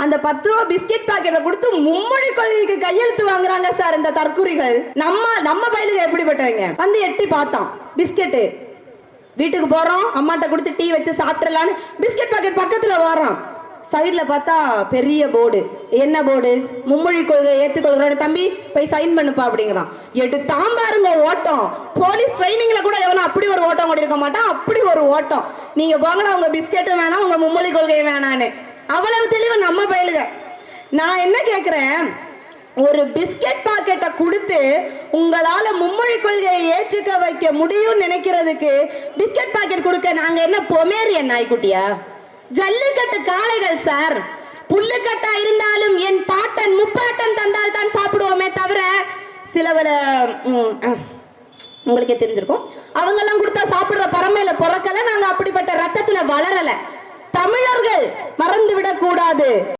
அந்த 10 ரூபா பிஸ்கெட் பாக்கெட்டை கொடுத்து மும்மொழி கொள்கைக்கு கையெழுத்து வாங்குறாங்க சார் இந்த தற்குறிகள். நம்ம பயிலுக்கு எப்படிப்பட்டவங்க வந்து எட்டி பார்த்தோம் பிஸ்கெட்டு. வீட்டுக்கு போறோம், அம்மாட்ட கொடுத்து டீ வச்சு சாப்பிடலான்னு பிஸ்கெட் பாக்கெட் பக்கத்துல வரோம். சைட்ல பார்த்தா பெரிய போர்டு. என்ன போர்டு? மும்மொழி கொள்கை ஏற்றுக்கொள்கிற தம்பி போய் சைன் பண்ணுப்பா அப்படிங்கிறான். எடுத்தாம் பாருங்க ஓட்டம். போலீஸ் ட்ரைனிங்ல கூட எவனும் அப்படி ஒரு ஓட்டம் கூட இருக்க மாட்டான். அப்படி ஒரு ஓட்டம். நீங்க போங்கடா, உங்க பிஸ்கெட்டும் வேணாம், உங்க மும்மொழி கொள்கையும் வேணான்னு. அவ்வளவு தெளிவு நம்ம பயிலுக. நான் என்ன கேட்கிறேன், ஒரு பிஸ்கெட் பாக்கெட்டை கொடுத்து உங்களால மும்மொழி கொள்கையை ஏற்றுக்க வைக்க முடியும் நினைக்கிறதுக்கு பிஸ்கெட் பாக்கெட் கொடுக்க நாங்க என்ன பொமேரியன் நாய்க்குட்டியா? ஜல்லிக்கட்டு காளைகள் சார். புல்லுக்கட்டா இருந்தாலும் என் பாட்டன் முப்பாட்டன் தந்தால் தான் சாப்பிடுவோமே தவிர சிலவல உங்களுக்கே தெரிஞ்சிருக்கும், அவங்க எல்லாம் கொடுத்தா சாப்பிடுற பரமையில பிறக்கல. நாங்க அப்படிப்பட்ட ரத்தத்துல வளரல. தமிழர்கள் மறந்து விடக் கூடாது.